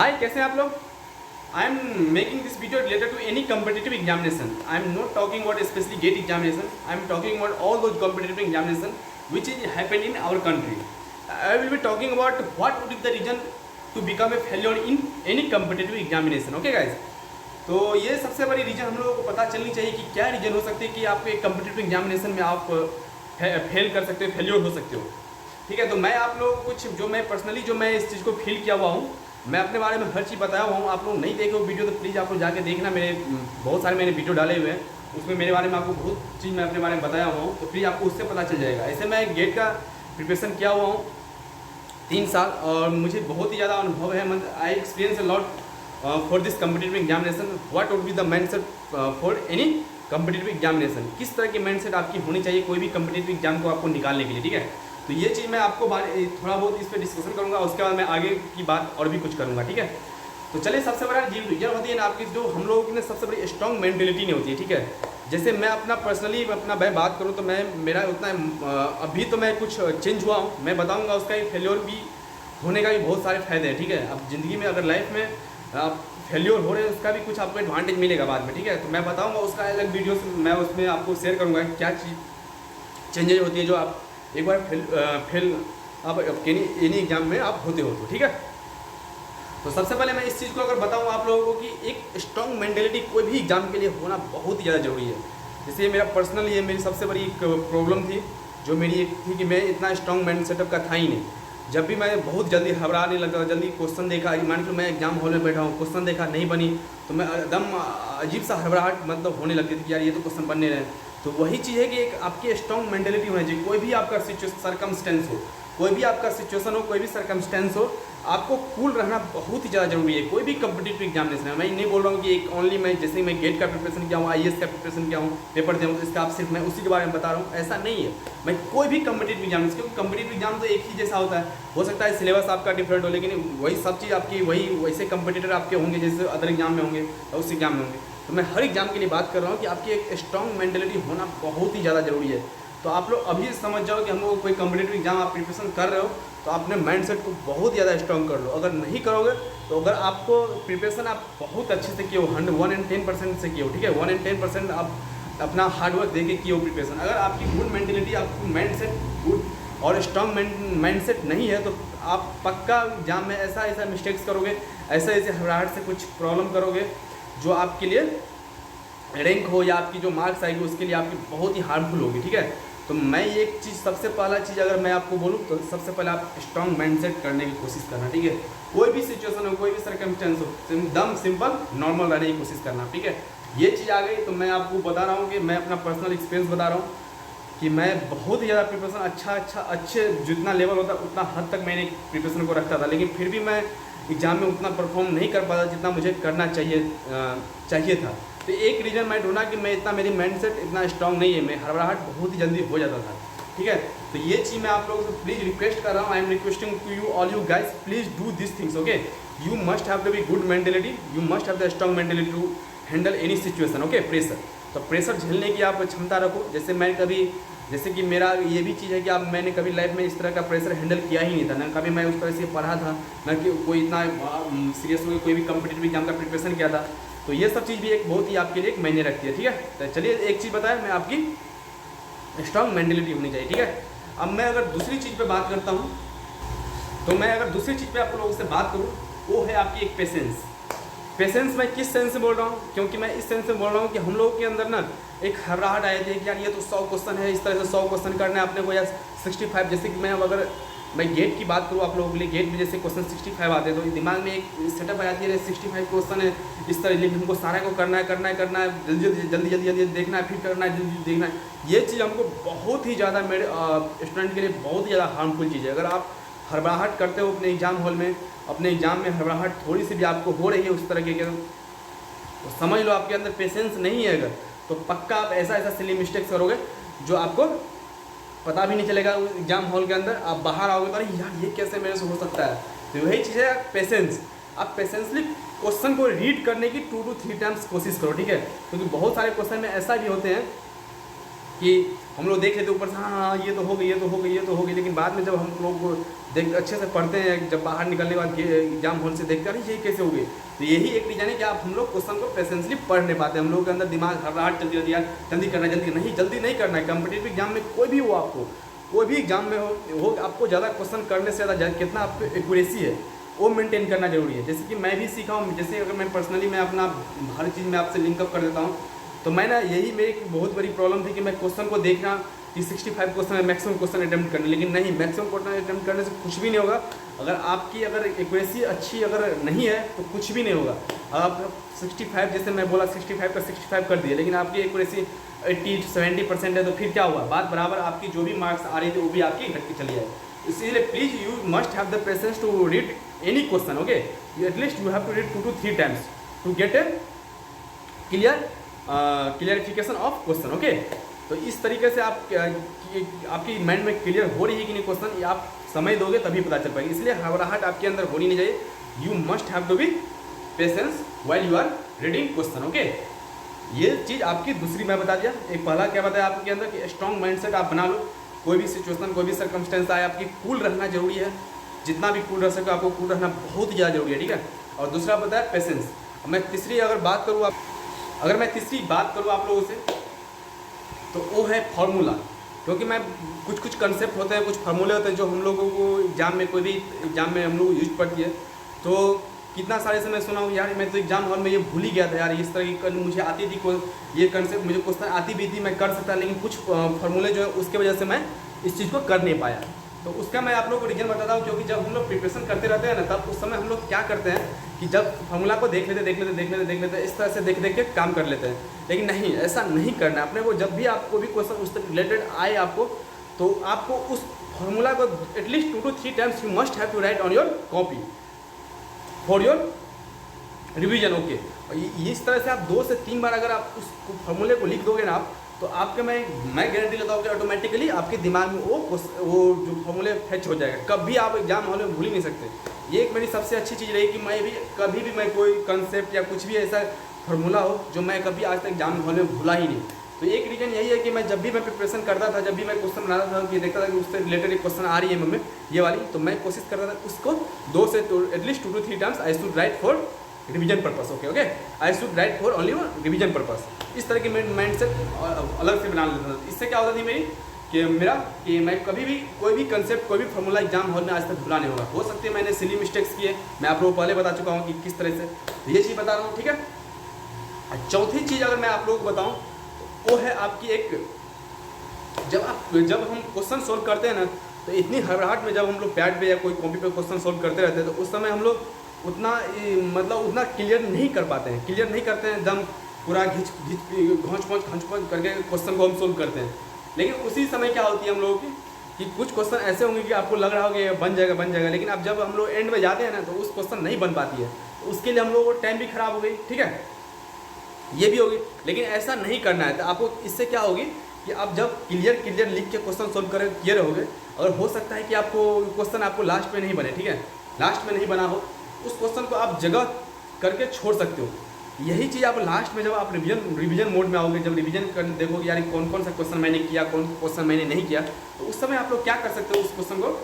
हाय, कैसे हैं आप लोग। I am making this video related to any competitive examination. I am not talking about especially GATE examination. I am talking about all those competitive examination which is happened in our country. I will be talking about what would be the reason to become a failure in any competitive examination. Okay guys, तो ये सबसे बड़ी reason हम लोगों को पता चलनी चाहिए कि क्या रीज़न हो सकती है कि आपको एक कम्पिटिटिव एग्जामिनेशन में आप फेल कर सकते हो, फेल्योर हो सकते हो। ठीक है, तो मैं आप लोगों को कुछ जो मैं पर्सनली जो मैं इस चीज़ को फील किया हुआ हूँ, मैं अपने बारे में हर चीज़ बताया हुआ हूँ। आप लोग नहीं देखे हो वीडियो तो प्लीज़ आप लोग जाके देखना, मेरे बहुत सारे मैंने वीडियो डाले हुए हैं, उसमें मेरे बारे में आपको बहुत चीज़ मैं अपने बारे में बताया हुआ हूँ, तो प्लीज़ आपको उससे पता चल जाएगा। ऐसे मैं गेट का प्रिपरेशन किया हुआ हूँ 3 साल और मुझे बहुत ही ज़्यादा अनुभव है। I experience a lot for this competitive examination. What would be the mindset for any competitive examination. किस तरह की माइंडसेट आपकी होनी चाहिए कोई भी कम्पिटिटिव एग्जाम को आपको निकालने के लिए। ठीक है, तो ये चीज़ मैं आपको थोड़ा बहुत इस पर डिस्कशन करूँगा, उसके बाद मैं आगे की बात और भी कुछ करूँगा। ठीक है, तो चलिए, सबसे बड़ा रीजन होती है ना आपकी, जो हम लोगों की ना सबसे बड़ी स्ट्रॉन्ग मेंटेलिटी नहीं होती है। ठीक है, जैसे मैं अपना पर्सनली मैं बात करूँ तो मेरा उतना अभी तो मैं कुछ चेंज हुआ हूँ, मैं बताऊँगा उसका एक फेल्योर भी होने का भी बहुत सारे फायदे हैं। ठीक है, अब ज़िंदगी में अगर लाइफ में आप फेल्योर हो रहे हैं उसका भी कुछ आपको एडवांटेज मिलेगा बाद में। ठीक है, तो मैं बताऊँगा उसका अलग वीडियो मैं उसमें आपको शेयर करूँगा क्या चीज़ चेंजेज होती है जो आप एक बार फेल आप एनी एग्जाम में आप होते हो तो। ठीक है, तो सबसे पहले मैं इस चीज़ को अगर बताऊँ आप लोगों को कि एक स्ट्रॉन्ग मेंटेलिटी कोई भी एग्जाम के लिए होना बहुत ही ज़्यादा ज़रूरी है। जैसे मेरा पर्सनल ये मेरी सबसे बड़ी एक प्रॉब्लम थी, जो मेरी एक थी कि मैं इतना स्ट्रॉन्ग माइंड सेटअप का था ही नहीं। जब भी मैं बहुत जल्दी घबराने लगा, जल्दी क्वेश्चन देखा, मान लो मैं एग्जाम हॉल में बैठा हूँ, क्वेश्चन देखा नहीं बनी तो मैं एकदम अजीब सा घबराहट मतलब होने लगती थी कि यार ये तो क्वेश्चन बनने रहे। तो वही चीज़ है कि एक आपकी स्ट्रॉन्ग मेंटेलिटी होनी चाहिए। कोई भी आपका सर्कमस्टेंस हो, कोई भी आपका सिचुएशन हो, कोई भी सर्कमस्टेंस हो, आपको कूल रहना बहुत ही ज़्यादा जरूरी है कोई भी कम्पिटिटिव एग्जामिनेशन है। मैं नहीं बोल रहा हूँ कि एक ओनली मैं जैसे मैं गेट का प्रिपरेशन किया हूँ, IAS का प्रिपरेशन किया हूँ, पेपर दिया हूँ तो इसका आप सिर्फ मैं उसी के बारे में बता रहा हूँ, ऐसा नहीं है। मैं कोई भी कम्पिटिटिव एग्जामिनेशन, क्योंकि कम्पिटिटिव एग्जाम तो एक ही जैसा होता है, हो सकता है सिलेबस आपका डिफरेंट हो, लेकिन वही सब चीज़ आपकी वही वैसे कंपटीटर आपके होंगे जैसे अदर एग्जाम में होंगे और उस एग्जाम में होंगे। तो मैं हर एग्जाम के लिए बात कर रहा हूँ कि आपकी एक स्ट्रॉन्ग मेंटेलिटी होना बहुत ही ज़्यादा ज़रूरी है। तो आप लोग अभी समझ जाओ कि हम लोग कोई कम्पिटिटिव एग्जाम आप प्रिपरेशन कर रहे हो तो अपने माइंडसेट को बहुत ज़्यादा स्ट्रॉन्ग कर लो। अगर नहीं करोगे तो अगर आपको प्रिपरेशन आप बहुत अच्छे से किए हो, 1 and 10% से किए हो, ठीक है, 1 and 10% आप अपना हार्डवर्क दे के किए हो प्रिपरेशन, अगर आपकी गुड मेंटेलिटी, आपकी माइंडसेट गुड और स्ट्रॉन्ग माइंडसेट नहीं है तो आप पक्का एग्जाम में ऐसा मिस्टेक्स करोगे, ऐसे घबराहट से कुछ प्रॉब्लम करोगे जो आपके लिए रैंक हो या आपकी जो मार्क्स आएगी उसके लिए आपकी बहुत ही हार्मफुल होगी। ठीक है, तो मैं एक चीज़ सबसे पहला चीज़ अगर मैं आपको बोलूँ तो सबसे पहले आप स्ट्रॉन्ग माइंडसेट करने की कोशिश करना। ठीक है, कोई भी सिचुएशन हो, कोई भी सर्कमस्टेंस हो, एकदम सिंपल नॉर्मल रहने की कोशिश करना। ठीक है, ये चीज़ आ गई तो मैं आपको बता रहा हूँ कि मैं अपना पर्सनल एक्सपीरियंस बता रहा हूँ कि मैं बहुत ही ज़्यादा प्रिपरेशन अच्छे जितना लेवल होता उतना हद तक मैंने प्रिपरेशन को रखता था, लेकिन फिर भी मैं एग्ज़ाम में उतना परफॉर्म नहीं कर पाता जितना मुझे करना चाहिए था। तो एक रीज़न मैं ढूंढा कि मैं इतना, मेरी माइंडसेट इतना स्ट्रांग नहीं है, मैं घबराहट बहुत ही जल्दी हो जाता था। ठीक है, तो ये चीज़ मैं आप लोगों से प्लीज़ रिक्वेस्ट कर रहा हूँ, I am requesting to you all you guys, please do this things. Okay, you must have to be good mentality, you must have the strong mentality to handle any situation. Okay, pressure, तो pressure झेलने की आप क्षमता रखो। जैसे कि मेरा ये भी चीज़ है कि अब मैंने कभी लाइफ में इस तरह का प्रेशर हैंडल किया ही नहीं था, ना कभी मैं उस तरह से पढ़ा था, ना कि कोई इतना सीरियस होकर कोई भी कम्पिटिटिव एग्जाम का प्रिपरेशन किया था। तो ये सब चीज़ भी एक बहुत ही आपके लिए एक मायने रखती है। ठीक है, तो चलिए एक चीज़ बताया, मैं आपकी स्ट्रॉन्ग मेंटेलिटी होनी चाहिए। ठीक है, अब मैं अगर दूसरी चीज़ पे बात करता हूँ तो मैं अगर दूसरी चीज़ पे आप लोगों से बात करूँ वो है आपकी एक पेशेंस। पेशेंस मैं किस सेंस से बोल रहा हूँ, क्योंकि मैं इस सेंस से बोल रहा हूँ कि हम लोगों के अंदर ना एक घबराहट आई थी कि यार ये तो 100 क्वेश्चन है, इस तरह से 100 क्वेश्चन करना है अपने को, या 65, जैसे कि अगर मैं गेट की बात करूँ आप लोगों के लिए, गेट में जैसे क्वेश्चन 65 आते हैं तो दिमाग में एक सेटअप आ जाती है 65 क्वेश्चन है इस तरह, लेकिन हमको सारा को करना है, जल्दी देखना है, फिर करना है, जल्दी देखना है। ये चीज़ हमको बहुत ही ज़्यादा मेरे स्टूडेंट के लिए बहुत ही ज़्यादा हार्मफुल चीज़ है। अगर आप घबराहट करते हो अपने एग्जाम हॉल में, अपने एग्जाम में घबराहट थोड़ी सी भी आपको हो रही है उस तरह के, तो समझ लो आपके अंदर पेशेंस नहीं है। अगर तो पक्का आप ऐसा सिली मिस्टेक्स करोगे जो आपको पता भी नहीं चलेगा उस एग्जाम हॉल के अंदर, आप बाहर आओगे अरे यार ये कैसे मेरे से हो सकता है। तो वही चीज़ है पेशेंस। आप पेशेंसली क्वेश्चन को रीड करने की 2 to 3 टाइम्स कोशिश करो। ठीक है, क्योंकि बहुत सारे क्वेश्चन में ऐसा भी होते हैं कि हम लोग देख लेते ऊपर से, हाँ हाँ ये तो हो गई, ये तो हो गई, ये तो हो गई, लेकिन बाद में जब हम लोग देख अच्छे से पढ़ते हैं, जब बाहर निकलने के बाद एग्जाम हॉल से देखते हैं अरे ये कैसे हो गई। तो यही एक रीज़न है कि आप हम लोग क्वेश्चन को पेशेंसली पढ़ नहीं पाते। हम लोग के अंदर दिमाग हड़बड़ाहट चलती रहती है, यार जल्दी करना है, जल्दी नहीं करना है। कॉम्पिटिटिव एग्जाम में कोई भी हो, आपको कोई भी एग्जाम में हो आपको ज़्यादा क्वेश्चन करने से ज़्यादा कितना आपको एक्यूरेसी है वो मेंटेन करना जरूरी है। जैसे कि मैं भी सीखा हूँ, जैसे अगर मैं पर्सनली मैं अपना हर चीज़ में आपसे लिंकअप कर देता हूँ, तो मैं ना यही मेरी बहुत बड़ी प्रॉब्लम थी कि मैं क्वेश्चन को देखना कि 65 क्वेश्चन है मैक्सिमम क्वेश्चन अटैम्प्ट करने, लेकिन नहीं, मैक्सिमम क्वेश्चन अटैम्प्ट करने से कुछ भी नहीं होगा। अगर आपकी अगर एक्यूरेसी अच्छी अगर नहीं है तो कुछ भी नहीं होगा। आप 65 जैसे मैं बोला 65 का 65 कर दिए, लेकिन आपकी एक्यूरेसी 80-70% है, तो फिर क्या हुआ, बात बराबर आपकी जो भी मार्क्स आ रही थी वो भी आपकी घट के चली जाए। इसीलिए please you must have the patience to read any question, okay. At least you have to read 2 to 3 times to get a clarification of question, okay. तो इस तरीके से आपकी माइंड में क्लियर हो रही है कि नहीं क्वेश्चन, ये आप समय दोगे तभी पता चल पाएगी। इसलिए घबराहट आपके अंदर होनी नहीं चाहिए। You must have to be patience while you are reading question, okay. ये चीज़ आपकी दूसरी मैं बता दिया। एक पहला क्या बताया आपके अंदर कि स्ट्रॉन्ग माइंडसेट आप बना लो, कोई भी सिचुएशन कोई भी सर्कमस्टेंस आए आपकी कूल रहना जरूरी है। जितना भी कूल रह सके आपको कूल रहना बहुत ज़्यादा जरूरी है, ठीक है। और दूसरा बताया पेशेंस। मैं तीसरी अगर मैं तीसरी बात करूँ आप लोगों से, तो वो है फार्मूला। क्योंकि मैं कुछ कंसेप्ट होते हैं, कुछ फार्मूले होते हैं जो हम लोगों को एग्जाम में कोई भी एग्जाम में हम लोग यूज पड़ती है। तो कितना सारे से मैं सुना हूँ यार मैं तो एग्जाम हॉल में ये भूल ही गया था यार, इस तरह की मुझे आती थी, ये कंसेप्ट मुझे क्वेश्चन आती भी थी, मैं कर सकता, लेकिन कुछ फार्मूले जो है उसके वजह से मैं इस चीज़ को कर नहीं पाया। तो उसका मैं आप लोगों को रीजन बताता हूँ। क्योंकि जब हम लोग प्रिपरेशन करते रहते हैं ना, तब उस समय हम लोग क्या करते हैं कि जब फार्मूला को देख लेते इस तरह से देख के काम कर लेते हैं। लेकिन नहीं, ऐसा नहीं करना है अपने को। जब भी आपको भी क्वेश्चन उससे रिलेटेड आए आपको, तो आपको उस फार्मूला को at least 2 to 3 times you must have to write on your copy for your revision, okay. इस तरह से आप 2 से 3 बार अगर आप उस फार्मूले को लिख दोगे ना आप, तो आपके मैं गारंटी लेता हूँ कि ऑटोमेटिकली आपके दिमाग में वो जो फार्मूले फेच हो जाएगा। कभी आप एग्जाम हॉल में भूल ही नहीं सकते। ये एक मेरी सबसे अच्छी चीज़ रही कि मैं भी कभी भी मैं कोई कंसेप्ट या कुछ भी ऐसा फार्मूला हो जो मैं कभी आज तक एग्जाम हॉल में भूला ही नहीं। तो एक रीज़न यही है कि मैं जब भी मैं प्रिपरेशन करता था, जब भी मैं क्वेश्चन बनाता था कि देखता था कि उससे रिलेटेड एक क्वेश्चन आ रही है मम्मी ये वाली, तो मैं कोशिश करता था उसको 2 से at least 2 to 3 times I should write for revision purpose, okay. I should write for only revision purpose. इस तरह की माइंड सेट अलग से बना लेता था। इससे क्या होता थी कि मैं कभी भी कोई भी कंसेप्ट कोई भी फार्मूला एग्जाम हॉल में आज तक भुला नहीं होगा। हो सकती है मैंने सिली मिस्टेक्स किए, मैं आप लोगों को पहले बता चुका हूँ कि किस तरह से, तो ये चीज़ बता रहा हूँ, ठीक है। चौथी चीज़ अगर मैं आप लोगों को बताऊँ तो वो है आपकी एक, जब हम क्वेश्चन सोल्व करते हैं ना, तो इतनी घबराहट में जब हम लोग पैड पे या कोई कॉपी पे क्वेश्चन सोल्व करते रहते हैं, तो उस समय हम लोग उतना क्लियर नहीं कर पाते हैं, एकदम पूरा घोंच पोंच करके क्वेश्चन को हम सोल्व करते हैं। लेकिन उसी समय क्या होती है हम लोगों की कि कुछ क्वेश्चन ऐसे होंगे कि आपको लग रहा होगा कि बन जाएगा, लेकिन अब जब हम लोग एंड में जाते हैं ना, तो उस क्वेश्चन नहीं बन पाती है। तो उसके लिए हम लोगों को टाइम भी खराब हो गई, ठीक है, ये भी होगी। लेकिन ऐसा नहीं करना है। तो आपको इससे क्या होगी कि आप जब क्लियर लिख के क्वेश्चन सोल्व कर क्लियर रहोगे, और हो सकता है कि आपको क्वेश्चन आपको लास्ट में नहीं बने, ठीक है, लास्ट में नहीं बना हो, उस क्वेश्चन को आप जगह करके छोड़ सकते हो। यही चीज़ आप लास्ट में जब आप रिवीजन मोड में आओगे, जब रिवीजन कर देखोगे यार कौन कौन सा क्वेश्चन मैंने किया, कौन क्वेश्चन मैंने नहीं किया, तो उस समय आप लोग क्या कर सकते हो, उस क्वेश्चन को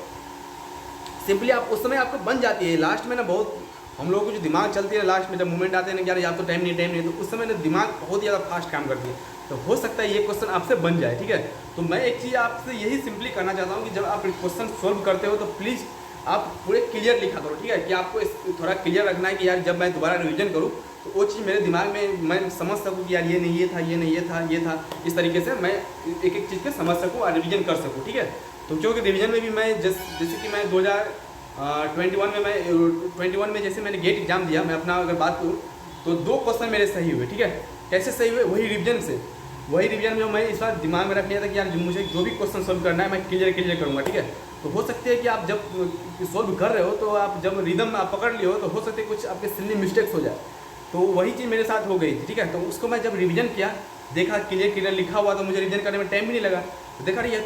सिंपली आप उस समय आपको बन जाती है। लास्ट में ना बहुत हम लोगों को जो दिमाग चलती है लास्ट में, जब मूवमेंट आते हैं ना यार तो टाइम नहीं, तो उस समय ना दिमाग बहुत ज़्यादा फास्ट काम करती है। तो हो सकता है ये क्वेश्चन आपसे बन जाए, ठीक है। तो मैं एक चीज़ आपसे यही सिंपली करना चाहता हूँ कि जब आप क्वेश्चन सोल्व करते हो तो प्लीज़ आप पूरे क्लियर लिखा करो, ठीक है, कि आपको थोड़ा क्लियर रखना है कि यार जब मैं दोबारा रिवीजन करूँ तो वो चीज़ मेरे दिमाग में मैं समझ सकूँ कि यार ये नहीं ये था, ये नहीं ये था, इस तरीके से मैं एक चीज़ को समझ सकूँ और रिवीजन कर सकूँ, ठीक है। तो क्योंकि रिवीजन में भी मैं जैसे कि मैं 2021 में जैसे मैंने गेट एग्जाम दिया, मैं अपना अगर बात करूँ तो 2 क्वेश्चन मेरे सही हुए, ठीक है। कैसे सही हुए, वही रिवीजन में मैं इस बार दिमाग में रख लिया था कि यार मुझे जो भी क्वेश्चन सोल्व करना है मैं क्लियर करूँगा, ठीक है। तो हो सकती है कि आप जब सोल्व कर रहे हो तो आप जब रिदम आप पकड़ लियो तो हो सकती है कुछ आपके सिली मिस्टेक्स हो जाए। तो वही चीज़ मेरे साथ हो गई थी, ठीक है। तो उसको मैं जब रिवीजन किया, देखा क्लियर लिखा हुआ, तो मुझे रिवीजन करने में टाइम भी नहीं लगा। तो देखा ये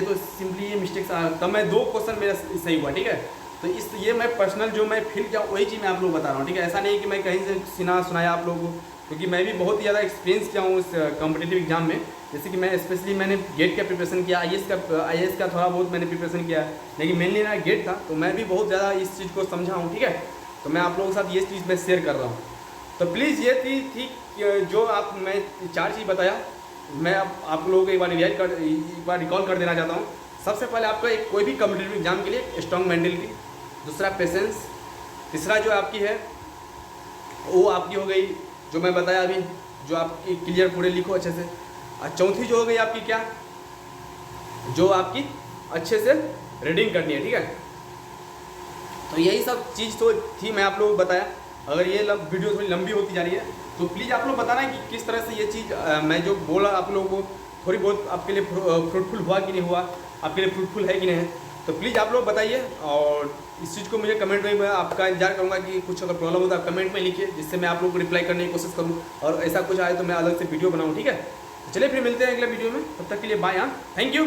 तो सिंपली ये मिस्टेक्स आ, तब मैं 2 क्वेश्चन मेरा सही हुआ, ठीक है। तो ये मैं पर्सनल जो मैं फील किया वही चीज़ मैं आप लोग बता रहा हूँ, ठीक है। ऐसा नहीं कि मैं कहीं से सुनाया आप लोगों को, क्योंकि मैं भी बहुत ज़्यादा एक्सपीरियंस किया हूँ इस कॉम्पिटिटिव एग्जाम में। जैसे कि मैं स्पेशली मैंने गेट का प्रिपरेशन किया, आईएएस का थोड़ा बहुत मैंने प्रिपरेशन किया, लेकिन मेनली मेरा गेट था, तो मैं भी बहुत ज़्यादा इस चीज़ को समझा हूँ। ठीक है, तो मैं आप लोगों के साथ ये चीज़ मैं शेयर कर रहा हूँ। तो प्लीज़ ये थी जो मैं 4 चीज़ बताया, मैं अब आप लोगों को एक बार रिकॉल कर देना चाहता हूँ। सबसे पहले आपका एक कोई भी कॉम्पिटिटिव एग्जाम के लिए स्ट्रॉन्ग मेंटलिटी, दूसरा पेशेंस, तीसरा जो आपकी है वो आपकी हो गई जो मैं बताया अभी, जो आपकी क्लियर पूरे लिखो अच्छे से, और चौथी जो हो गई आपकी क्या, जो आपकी अच्छे से रीडिंग करनी है। ठीक है, तो यही सब चीज़ तो थी, मैं आप लोगों को बताया। अगर ये वीडियो थोड़ी लंबी होती जा रही है तो प्लीज़ आप लोग बताना कि किस तरह से ये चीज़ मैं जो बोला आप लोगों को थोड़ी बहुत आपके लिए फ्रूटफुल हुआ कि नहीं हुआ, आपके लिए फ्रूटफुल है कि नहीं है। तो प्लीज़ आप लोग बताइए, और इस चीज़ को मुझे कमेंट में मैं आपका इंतजार करूँगा कि कुछ अगर प्रॉब्लम हो तो आप कमेंट में लिखिए, जिससे मैं आप लोगों को रिप्लाई करने की कोशिश करूँ, और ऐसा कुछ आए तो मैं अलग से वीडियो बनाऊँ। ठीक है, तो चलिए फिर मिलते हैं अगले वीडियो में, तब तक के लिए बाय। हाँ, थैंक यू।